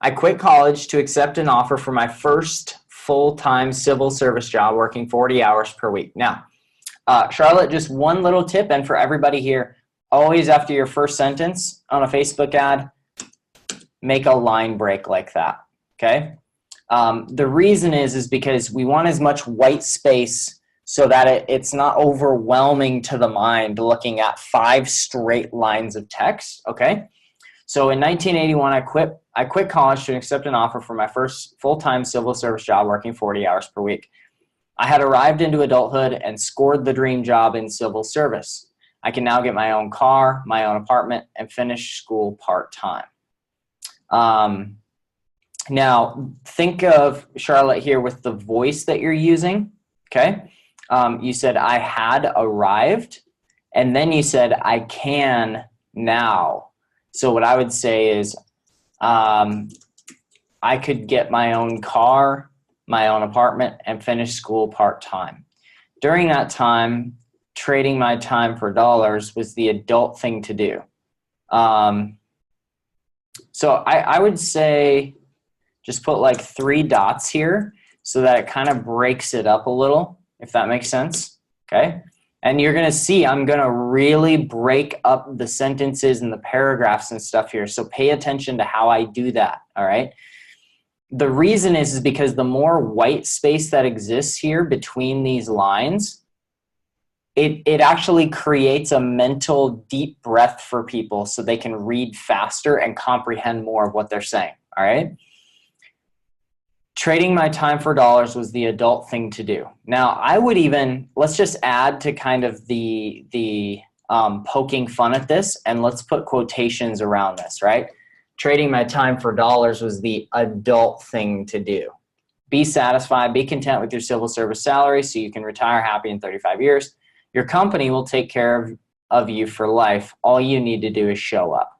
I quit college to accept an offer for my first full-time civil service job working 40 hours per week. Now, Charlotte, just one little tip, and for everybody here, always after your first sentence on a Facebook ad, make a line break like that, okay? The reason is because we want as much white space so that it's not overwhelming to the mind looking at 5 straight lines of text, okay? So in 1981, I quit college to accept an offer for my first full-time civil service job working 40 hours per week. I had arrived into adulthood and scored the dream job in civil service. I can now get my own car, my own apartment, and finish school part-time. Now, think of Charlotte here with the voice that you're using, okay? You said, I had arrived, and then you said, I can now. So what I would say is, I could get my own car, my own apartment, and finish school part-time. During that time, trading my time for dollars was the adult thing to do. So I would say just put like 3 dots here so that it kind of breaks it up a little, if that makes sense, okay? And you're going to see I'm going to really break up the sentences and the paragraphs and stuff here. So pay attention to how I do that, all right? The reason is because the more white space that exists here between these lines, it actually creates a mental deep breath for people so they can read faster and comprehend more of what they're saying, all right? Trading my time for dollars was the adult thing to do. Now, I would even, let's just add to kind of the poking fun at this, and let's put quotations around this, right? Trading my time for dollars was the adult thing to do. Be satisfied, be content with your civil service salary so you can retire happy in 35 years. Your company will take care of you for life. All you need to do is show up.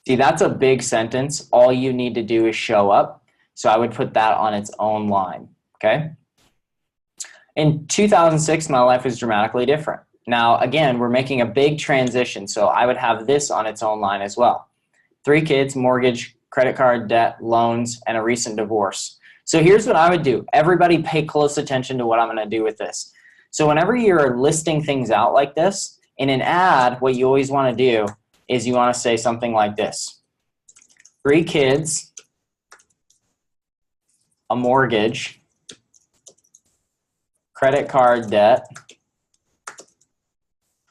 See, that's a big sentence. All you need to do is show up. So I would put that on its own line, okay? In 2006, my life was dramatically different. Now, again, we're making a big transition, so I would have this on its own line as well. 3 kids, mortgage, credit card debt, loans, and a recent divorce. So here's what I would do. Everybody pay close attention to what I'm going to do with this. So whenever you're listing things out like this, in an ad, what you always want to do is you want to say something like this. 3 kids, a mortgage, credit card debt,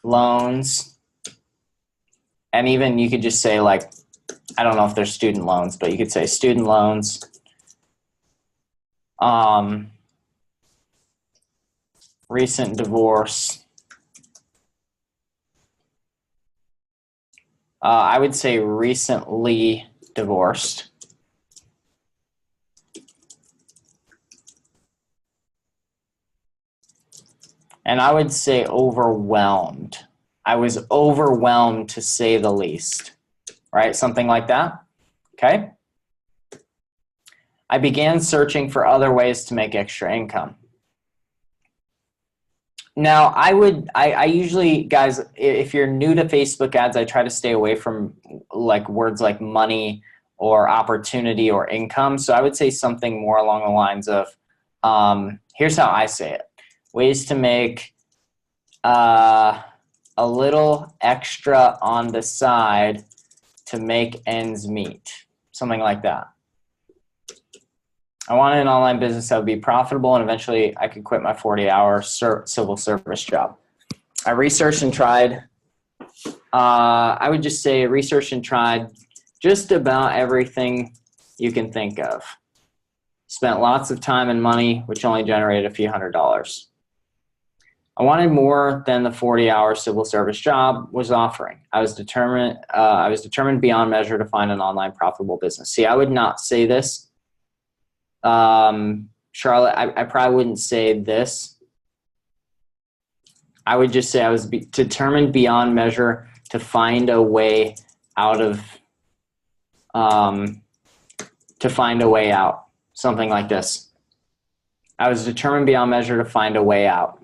loans, and even you could just say like, I don't know if they're student loans, but you could say student loans, recent divorce. I would say recently divorced. And I would say overwhelmed. I was overwhelmed, to say the least, right? Something like that, okay? I began searching for other ways to make extra income. Now, I usually, guys, if you're new to Facebook ads, I try to stay away from like words like money or opportunity or income. So I would say something more along the lines of, here's how I say it. Ways to make a little extra on the side to make ends meet. Something like that. I wanted an online business that would be profitable and eventually I could quit my 40-hour civil service job. I researched and tried, I would just say researched and tried just about everything you can think of. Spent lots of time and money, which only generated a few $100s. I wanted more than the 40-hour civil service job was offering. I was determined beyond measure to find an online profitable business. See, I would not say this. Charlotte, I probably wouldn't say this. I would just say I was determined beyond measure to find a way out of, to find a way out. Something like this. I was determined beyond measure to find a way out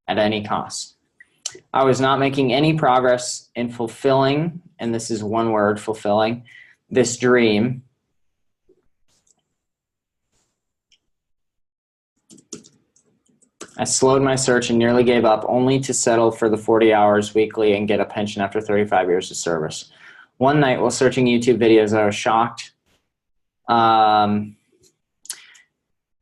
at any cost. I was not making any progress in fulfilling, and this is one word, fulfilling, this dream. I slowed my search and nearly gave up, only to settle for the 40 hours weekly and get a pension after 35 years of service. One night while searching YouTube videos, I was shocked.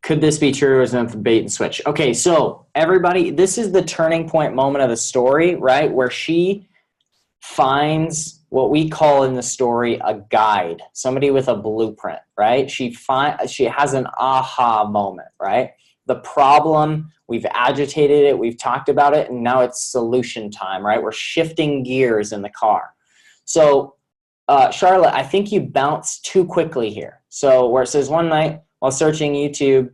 Could this be true, or is it a bait and switch? Okay, so everybody, this is the turning point moment of the story, right? Where she finds what we call in the story a guide, somebody with a blueprint, right? She has an aha moment, right? The problem, we've agitated it, we've talked about it, and now it's solution time, right? We're shifting gears in the car. So Charlotte, I think you bounced too quickly here. So where it says one night while searching YouTube,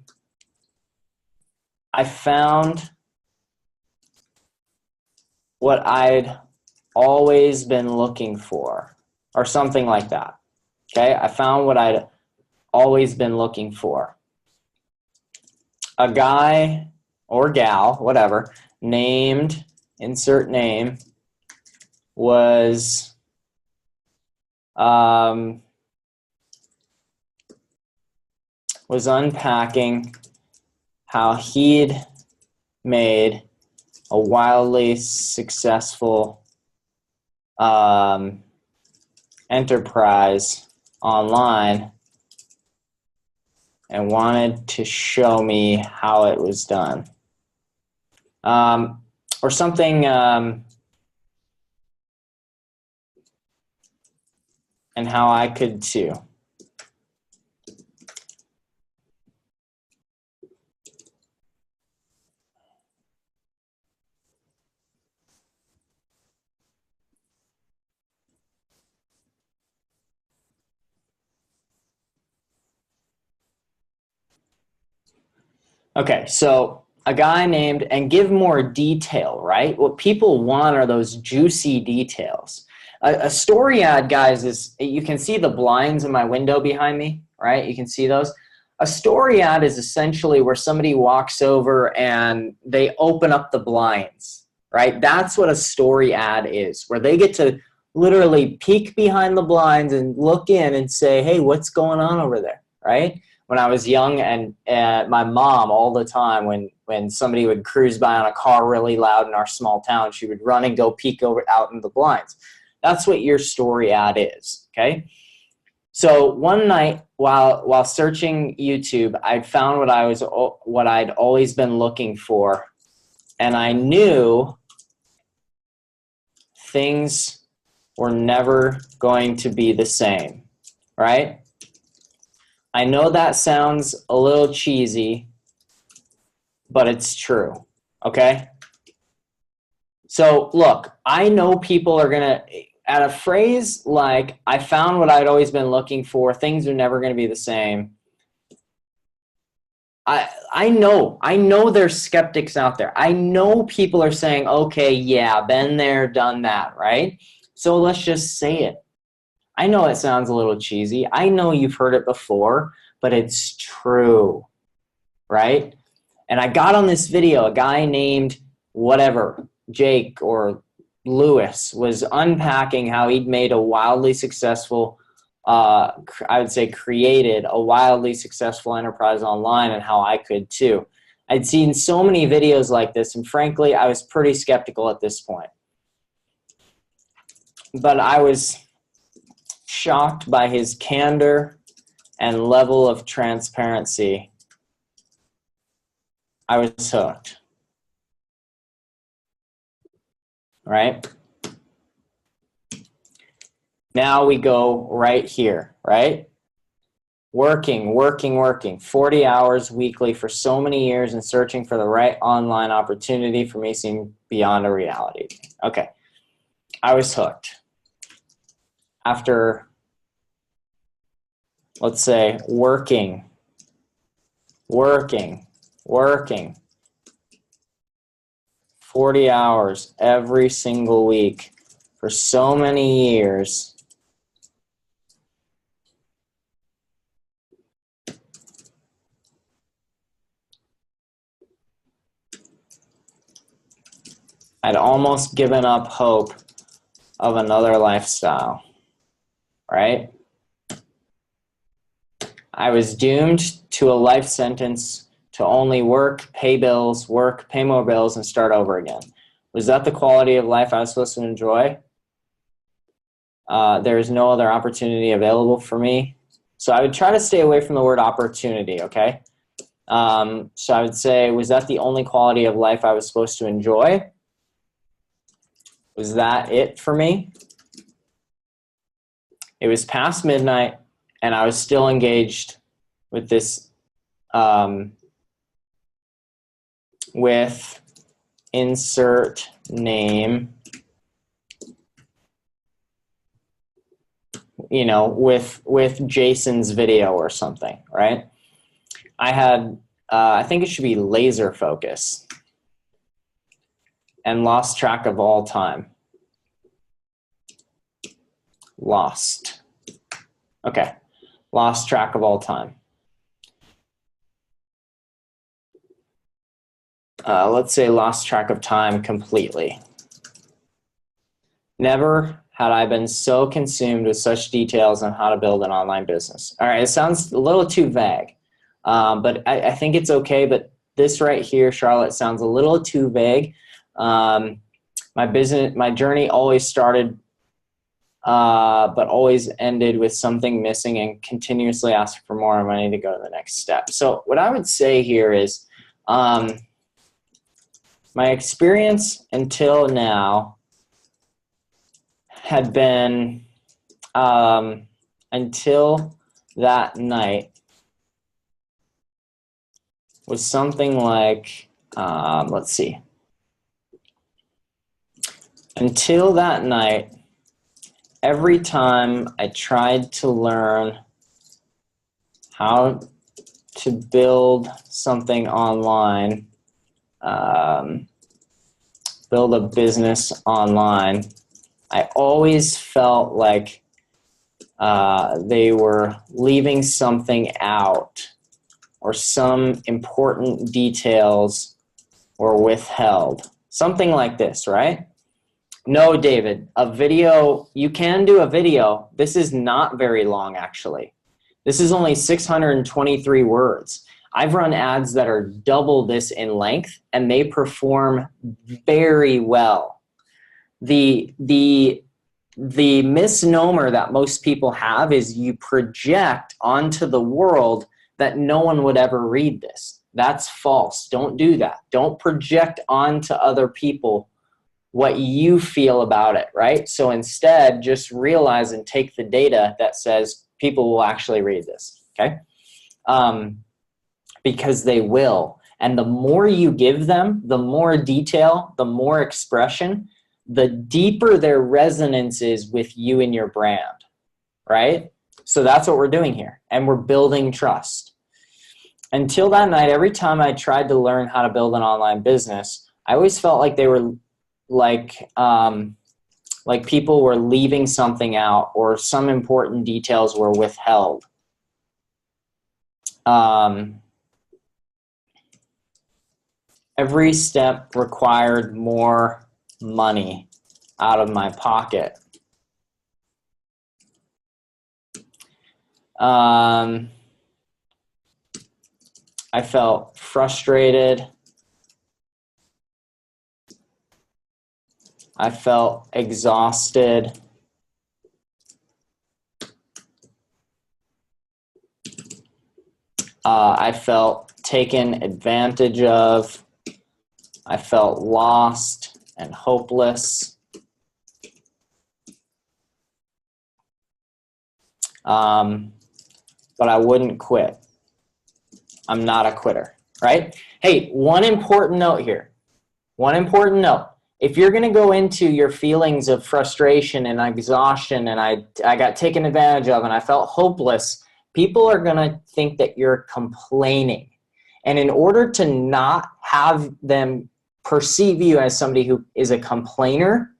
I found what I'd always been looking for, or something like that. Okay, I found what I'd always been looking for. A guy or gal, whatever, named, insert name, was unpacking how he'd made a wildly successful enterprise online and wanted to show me how it was done. Or something, and how I could too. Okay, so a guy named, and give more detail, right? What people want are those juicy details. A story ad, guys, is, you can see the blinds in my window behind me, right? You can see those. A story ad is essentially where somebody walks over and they open up the blinds, right? That's what a story ad is, where they get to literally peek behind the blinds and look in and say, hey, what's going on over there, right? When I was young, and my mom all the time, when somebody would cruise by on a car really loud in our small town, she would run and go peek over out in the blinds. That's what your story ad is, okay? So one night while searching YouTube, I found what I'd always been looking for, and I knew things were never going to be the same, right? I know that sounds a little cheesy, but it's true, okay? So look, I know people are gonna, at a phrase like, I found what I'd always been looking for, things are never gonna be the same. I know there's skeptics out there. I know people are saying, okay, yeah, been there, done that, right? So let's just say it. I know it sounds a little cheesy. I know you've heard it before, but it's true, right? And I got on this video, a guy named whatever, Jake or Lewis, was unpacking how he'd made a wildly successful, I would say created a wildly successful enterprise online, and how I could too. I'd seen so many videos like this, and frankly, I was pretty skeptical at this point. But I was shocked by his candor and level of transparency. I was hooked. Right? Now we go right here, right? Working, 40 hours weekly for so many years and searching for the right online opportunity for me seemed beyond a reality. Okay, I was hooked. After, let's say, working 40 hours every single week for so many years, I'd almost given up hope of another lifestyle, right? I was doomed to a life sentence to only work, pay bills, work, pay more bills, and start over again. Was that the quality of life I was supposed to enjoy? There is no other opportunity available for me. So I would try to stay away from the word opportunity, okay? So I would say, was that the only quality of life I was supposed to enjoy? Was that it for me? It was past midnight, and I was still engaged with this, with insert name, you know, with Jason's video or something, right? I had, I think it should be laser focus, and lost track of all time. Lost. Okay. Lost track of all time. Let's say lost track of time completely. Never had I been so consumed with such details on how to build an online business. All right, it sounds a little too vague, but I think it's okay. But this right here, Charlotte, sounds a little too vague. My journey always started, but always ended with something missing, and continuously asked for more money to go to the next step. So what I would say here is, my experience until now had been, until that night, was something like, let's see. Until that night, every time I tried to learn how to build something online, build a business online, I always felt like they were leaving something out, or some important details were withheld. Something like this, right? No, David, a video, you can do a video. This is not very long, actually. This is only 623 words. I've run ads that are double this in length, and they perform very well. The misnomer that most people have is you project onto the world that no one would ever read this. That's false. Don't do that. Don't project onto other people what you feel about it, right? So instead, just realize and take the data that says people will actually read this, okay? Because they will. And the more you give them, the more detail, the more expression, the deeper their resonance is with you and your brand, right? So that's what we're doing here. And we're building trust. Until that night, every time I tried to learn how to build an online business, I always felt like they were like people were leaving something out, or some important details were withheld. Every step required more money out of my pocket. I felt frustrated. I felt exhausted. I felt taken advantage of. I felt lost and hopeless. But I wouldn't quit. I'm not a quitter, right? Hey, one important note here. One important note. If you're going to go into your feelings of frustration and exhaustion, and I got taken advantage of and I felt hopeless, people are going to think that you're complaining. And in order to not have them perceive you as somebody who is a complainer,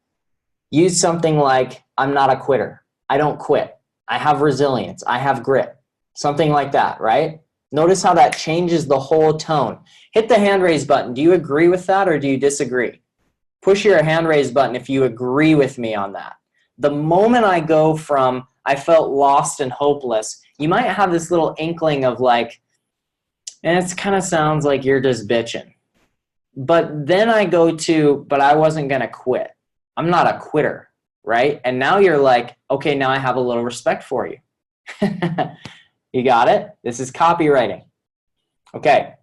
use something like, I'm not a quitter. I don't quit. I have resilience. I have grit. Something like that, right? Notice how that changes the whole tone. Hit the hand raise button. Do you agree with that, or do you disagree? push your hand raise button if you agree with me on that. The moment I go from I felt lost and hopeless, you might have this little inkling of like, and it kind of sounds like you're just bitching. But then I go to, but I wasn't going to quit. I'm not a quitter, right? And now you're like, okay, now I have a little respect for you. You got it? This is copywriting. Okay.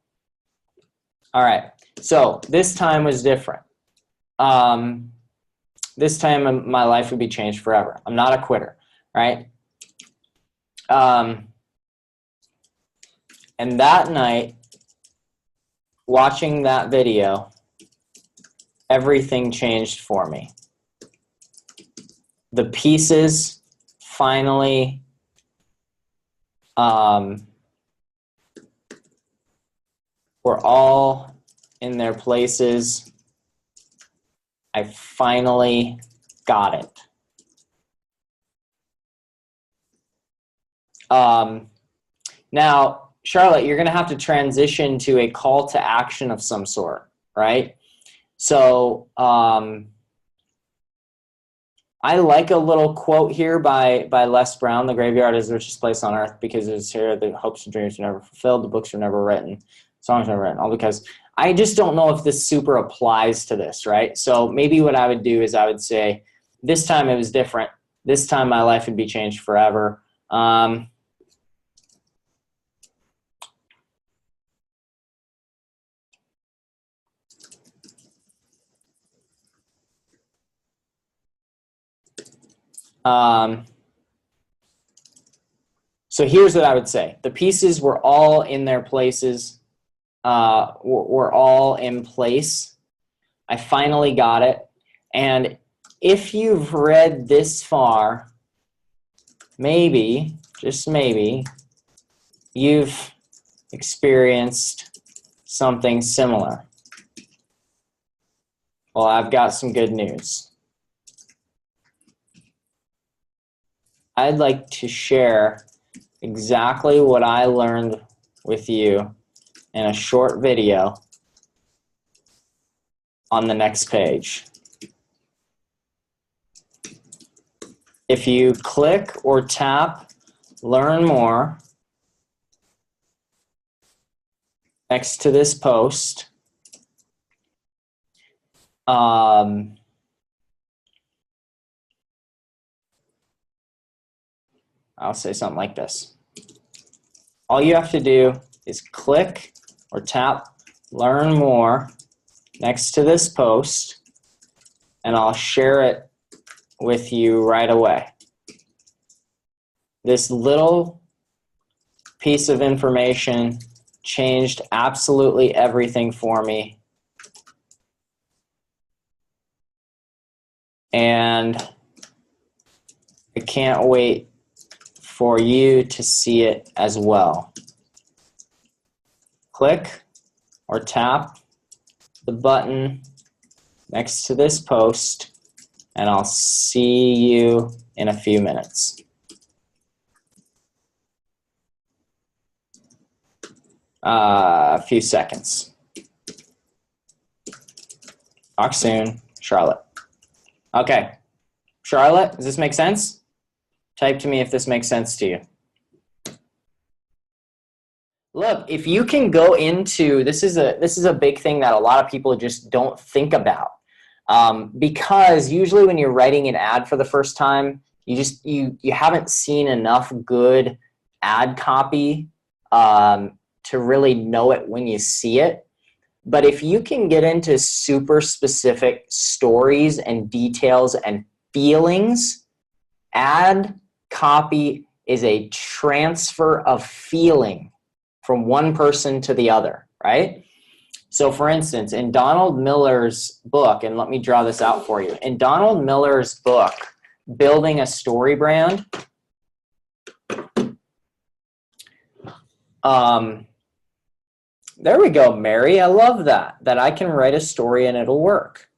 All right. So this time was different. This time my life would be changed forever. I'm not a quitter, right? And that night, watching that video, everything changed for me. The pieces finally were all in their places. I finally got it. Now, Charlotte, you're going to have to transition to a call to action of some sort, right? So I like a little quote here by Les Brown: "The graveyard is the richest place on earth because it's here the hopes and dreams are never fulfilled, the books are never written, songs are never written." All because I just don't know if this super applies to this, right? So maybe what I would do is I would say, this time it was different. This time my life would be changed forever. So here's what I would say. The pieces were all in their places, were all in place. I finally got it. And if you've read this far, maybe, just maybe, you've experienced something similar. Well, I've got some good news. I'd like to share exactly what I learned with you in a short video on the next page. If you click or tap Learn More next to this post, I'll say something like this. All you have to do is click or tap Learn More next to this post, and I'll share it with you right away. This little piece of information changed absolutely everything for me. And I can't wait for you to see it as well. Click or tap the button next to this post, and I'll see you in a few minutes. A few seconds. Talk soon, Charlotte. Okay, Charlotte, does this make sense? Type to me if this makes sense to you. Look, if you can go into, this is a big thing that a lot of people just don't think about. Because usually when you're writing an ad for the first time, you haven't seen enough good ad copy to really know it when you see it. But if you can get into super specific stories and details and feelings, ad copy is a transfer of feeling from one person to the other, right? So for instance, in Donald Miller's book, and let me draw this out for you. In Donald Miller's book, Building a Story Brand, there we go, Mary. I love that I can write a story and it'll work.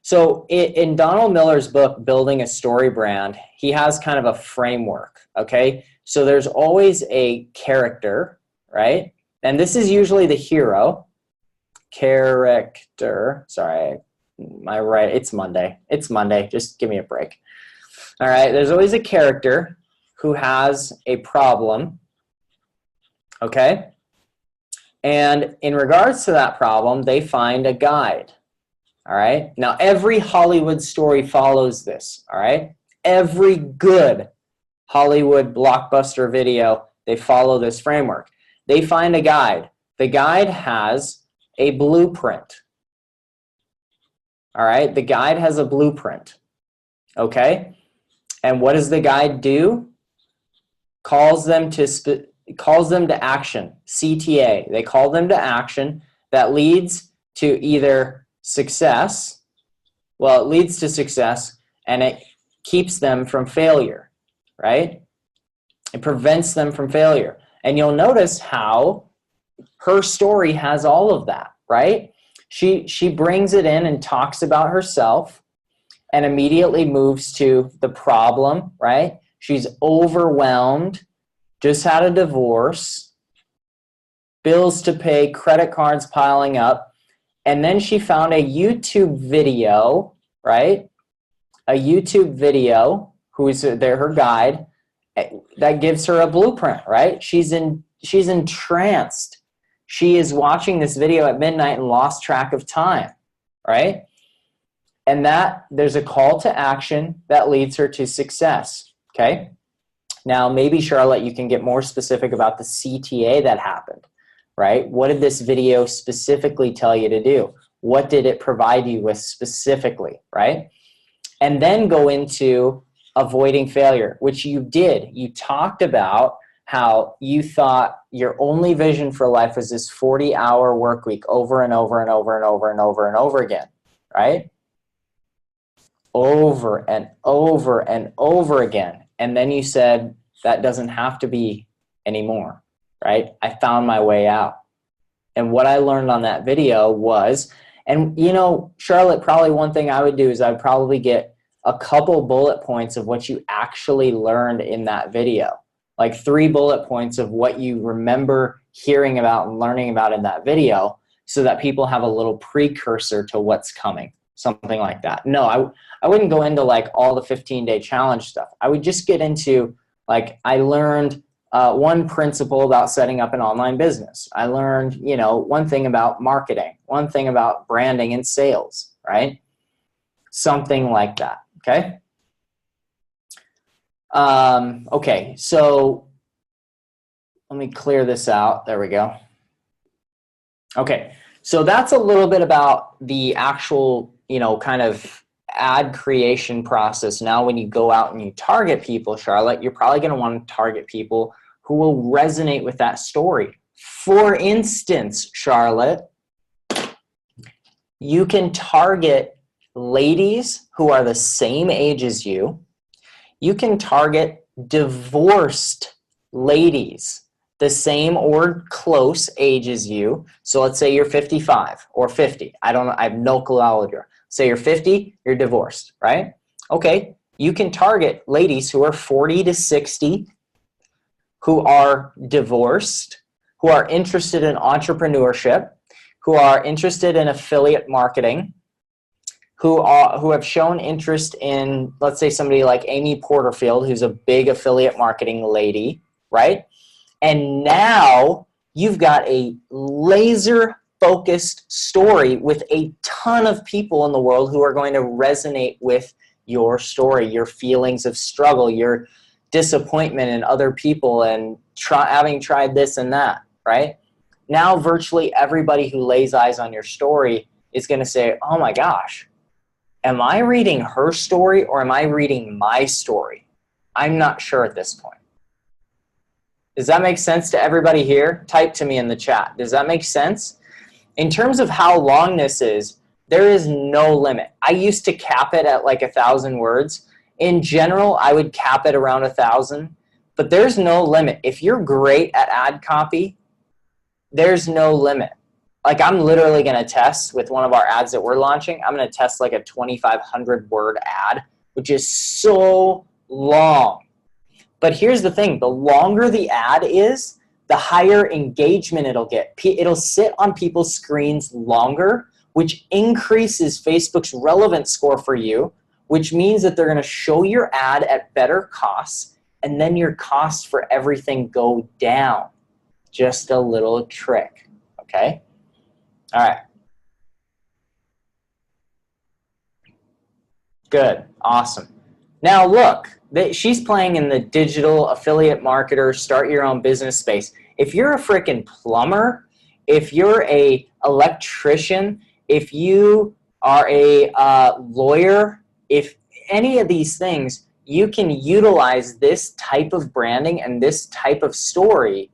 So in Donald Miller's book, Building a Story Brand, he has kind of a framework, okay? So there's always a character, right? And this is usually the hero. Character, sorry, Am I right? It's Monday. It's Monday. Just give me a break. All right. There's always a character who has a problem. Okay. And in regards to that problem, they find a guide. All right. Now, every Hollywood story follows this. All right. Every good Hollywood blockbuster video, they follow this framework. They find a guide. The guide has a blueprint. All right. The guide has a blueprint. Okay. And what does the guide do? Calls them to action. CTA. They call them to action that leads to either success. Well, it leads to success and it keeps them from failure, right? It prevents them from failure. And you'll notice how her story has all of that, right? She brings it in and talks about herself and immediately moves to the problem, right? She's overwhelmed, just had a divorce, bills to pay, credit cards piling up, and then she found a YouTube video, right? A YouTube video, who is her guide, that gives her a blueprint, right? She's entranced. She is watching this video at midnight and lost track of time, right? And that there's a call to action that leads her to success, okay? Now, maybe, Charlotte, you can get more specific about the CTA that happened, right? What did this video specifically tell you to do? What did it provide you with specifically, right? And then go into avoiding failure, which you did. You talked about how you thought your only vision for life was this 40-hour work week over and over and over and over and over and over again, right? Over and over and over again. And then you said, that doesn't have to be anymore, right? I found my way out. And what I learned on that video was, and you know, Charlotte, probably one thing I would do is I'd probably get a couple bullet points of what you actually learned in that video. Like 3 bullet points of what you remember hearing about and learning about in that video, so that people have a little precursor to what's coming, something like that. No, I wouldn't go into like all the 15-day challenge stuff. I would just get into, like, I learned one principle about setting up an online business. I learned, you know, one thing about marketing, one thing about branding and sales, right? Something like that, okay? Okay, so let me clear this out. There we go. Okay, so that's a little bit about the actual, you know, kind of ad creation process. Now, when you go out and you target people, Charlotte, you're probably going to want to target people who will resonate with that story. For instance, Charlotte, you can target ladies who are the same age as you. You can target divorced ladies the same or close age as you. So let's say you're 55 or 50. I have no clue how old you are. Say you're 50, you're divorced, right? Okay, you can target ladies who are 40 to 60, who are divorced, who are interested in entrepreneurship, who are interested in affiliate marketing, who have shown interest in, let's say, somebody like Amy Porterfield, who's a big affiliate marketing lady, right? And now you've got a laser-focused story with a ton of people in the world who are going to resonate with your story, your feelings of struggle, your disappointment in other people, and having tried this and that, right? Now virtually everybody who lays eyes on your story is going to say, oh my gosh, am I reading her story or am I reading my story? I'm not sure at this point. Does that make sense to everybody here? Type to me in the chat. Does that make sense? In terms of how long this is, there is no limit. I used to cap it at like 1,000 words. In general, I would cap it around 1,000, but there's no limit. If you're great at ad copy, there's no limit. Like, I'm literally going to test with one of our ads that we're launching. I'm going to test like a 2,500 word ad, which is so long. But here's the thing. The longer the ad is, the higher engagement it'll get. It'll sit on people's screens longer, which increases Facebook's relevance score for you, which means that they're going to show your ad at better costs, and then your costs for everything go down. Just a little trick, okay? All right. Good, awesome. Now look, she's playing in the digital affiliate marketer, start your own business space. If you're a freaking plumber, if you're a electrician, if you are a lawyer, if any of these things, you can utilize this type of branding and this type of story,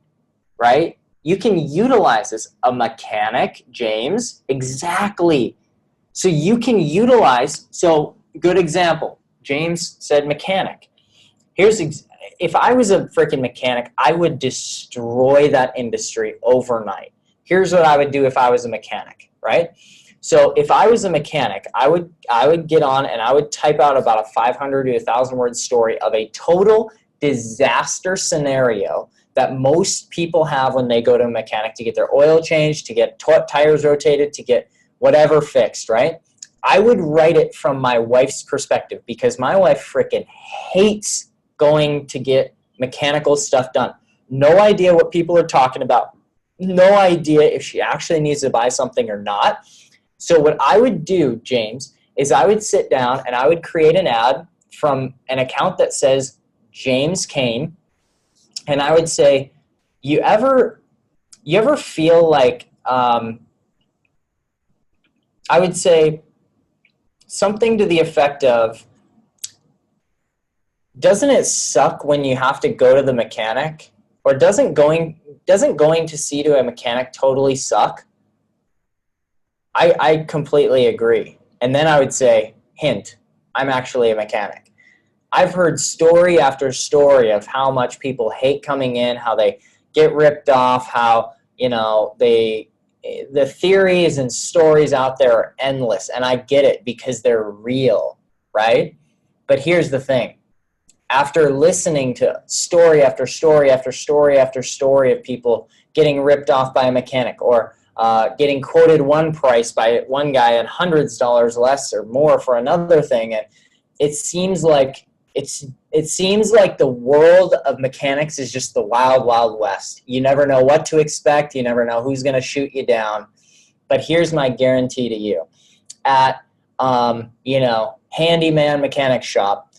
right? You can utilize this. A mechanic, James, exactly. So you can utilize, so good example, James said mechanic. If I was a freaking mechanic, I would destroy that industry overnight. Here's what I would do if I was a mechanic, right? So if I was a mechanic, I would get on and I would type out about a 500 to 1,000 word story of a total disaster scenario that most people have when they go to a mechanic to get their oil changed, to get tires rotated, to get whatever fixed, right? I would write it from my wife's perspective because my wife freaking hates going to get mechanical stuff done. No idea what people are talking about. No idea if she actually needs to buy something or not. So what I would do, James, is I would sit down and I would create an ad from an account that says James Kane, and I would say, you ever feel like, I would say something to the effect of, doesn't it suck when you have to go to the mechanic? Or doesn't going to see to a mechanic totally suck? I completely agree. And then I would say, hint, I'm actually a mechanic. I've heard story after story of how much people hate coming in, how they get ripped off, how, you know, the theories and stories out there are endless. And I get it because they're real, right? But here's the thing. After listening to story after story after story after story of people getting ripped off by a mechanic, or getting quoted one price by one guy and hundreds of dollars less or more for another thing, and it seems like the world of mechanics is just the wild, wild west. You never know what to expect. You never know who's going to shoot you down. But here's my guarantee to you: at handyman mechanic shop,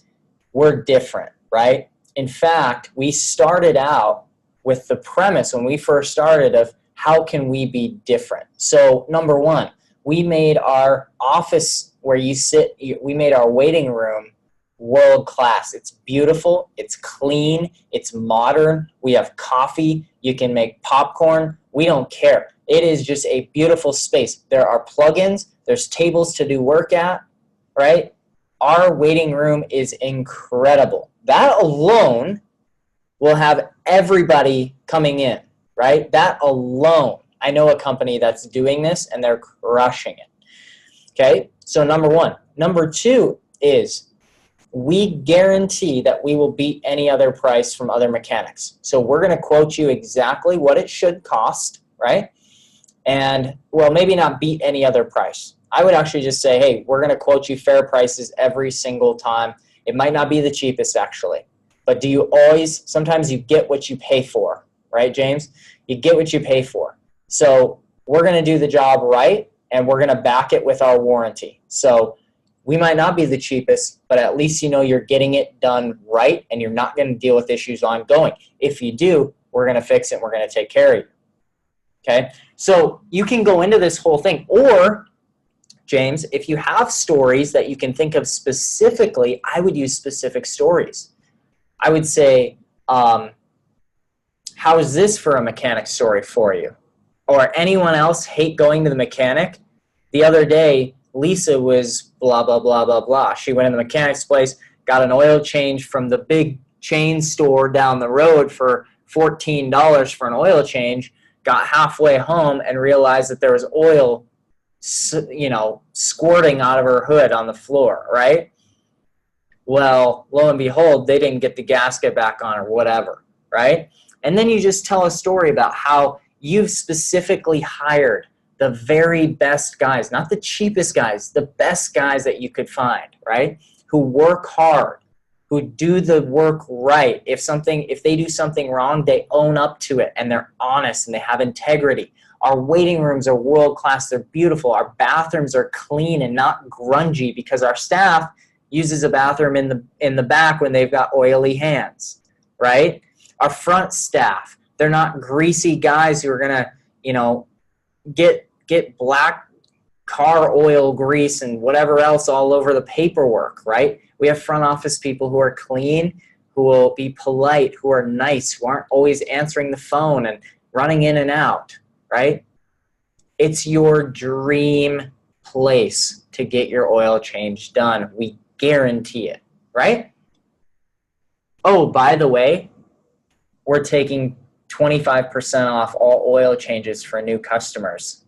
we're different, right? In fact, we started out with the premise when we first started of how can we be different? So number one, we made our office where you sit, we made our waiting room world class. It's beautiful, it's clean, it's modern. We have coffee, you can make popcorn. We don't care. It is just a beautiful space. There are plugins, there's tables to do work at, right? Our waiting room is incredible. That alone will have everybody coming in, right? That alone. I know a company that's doing this and they're crushing it. Okay, so number one. Number two is we guarantee that we will beat any other price from other mechanics. So we're going to quote you exactly what it should cost, right? And, well, maybe not beat any other price. I would actually just say, hey, we're going to quote you fair prices every single time. It might not be the cheapest, actually. But do you always, sometimes you get what you pay for, right, James? You get what you pay for. So we're going to do the job right, and we're going to back it with our warranty. So we might not be the cheapest, but at least you know you're getting it done right, and you're not going to deal with issues ongoing. If you do, we're going to fix it, and we're going to take care of you. Okay? So you can go into this whole thing. Or, James, if you have stories that you can think of specifically, I would use specific stories. I would say, how is this for a mechanic story for you? Or anyone else hate going to the mechanic? The other day, Lisa was blah, blah, blah, blah, blah. She went in the mechanic's place, got an oil change from the big chain store down the road for $14 for an oil change, got halfway home and realized that there was oil, squirting out of her hood on the floor, right? Well, lo and behold, they didn't get the gasket back on or whatever, right? And then you just tell a story about how you've specifically hired the very best guys, not the cheapest guys, the best guys that you could find, right? Who work hard, who do the work right. If they do something wrong, they own up to it and they're honest and they have integrity. Our waiting rooms are world class. They're beautiful. Our bathrooms are clean and not grungy because our staff uses a bathroom in the back when they've got oily hands, right? Our front staff, they're not greasy guys who are gonna, get black car oil grease and whatever else all over the paperwork, right? We have front office people who are clean, who will be polite, who are nice, who aren't always answering the phone and running in and out, right? It's your dream place to get your oil change done. We guarantee it, right? Oh, by the way, we're taking 25% off all oil changes for new customers.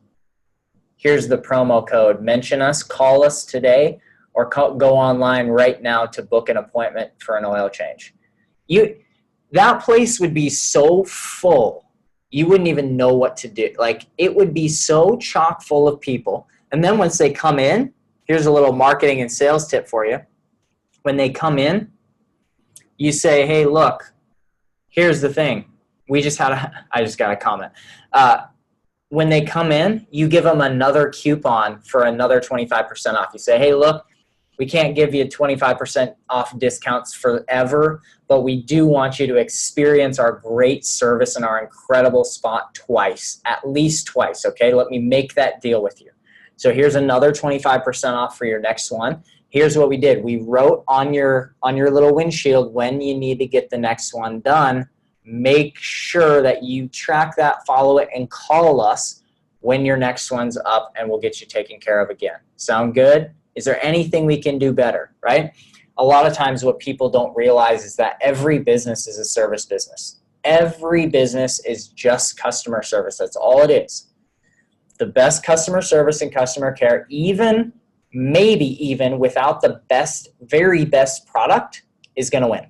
Here's the promo code. Mention us, call us today, or go online right now to book an appointment for an oil change. That place would be so full, you wouldn't even know what to do. Like, it would be so chock full of people. And then once they come in, here's a little marketing and sales tip for you. When they come in, you say, hey, look, here's the thing. I just got a comment. When they come in, you give them another coupon for another 25% off. You say, hey, look, we can't give you 25% off discounts forever, but we do want you to experience our great service and our incredible spot twice, at least twice, okay? Let me make that deal with you. So here's another 25% off for your next one. Here's what we did. We wrote on your little windshield when you need to get the next one done. Make sure that you track that, follow it, and call us when your next one's up, and we'll get you taken care of again. Sound good? Is there anything we can do better, right? A lot of times what people don't realize is that every business is a service business. Every business is just customer service. That's all it is. The best customer service and customer care, maybe even without the very best product, is going to win.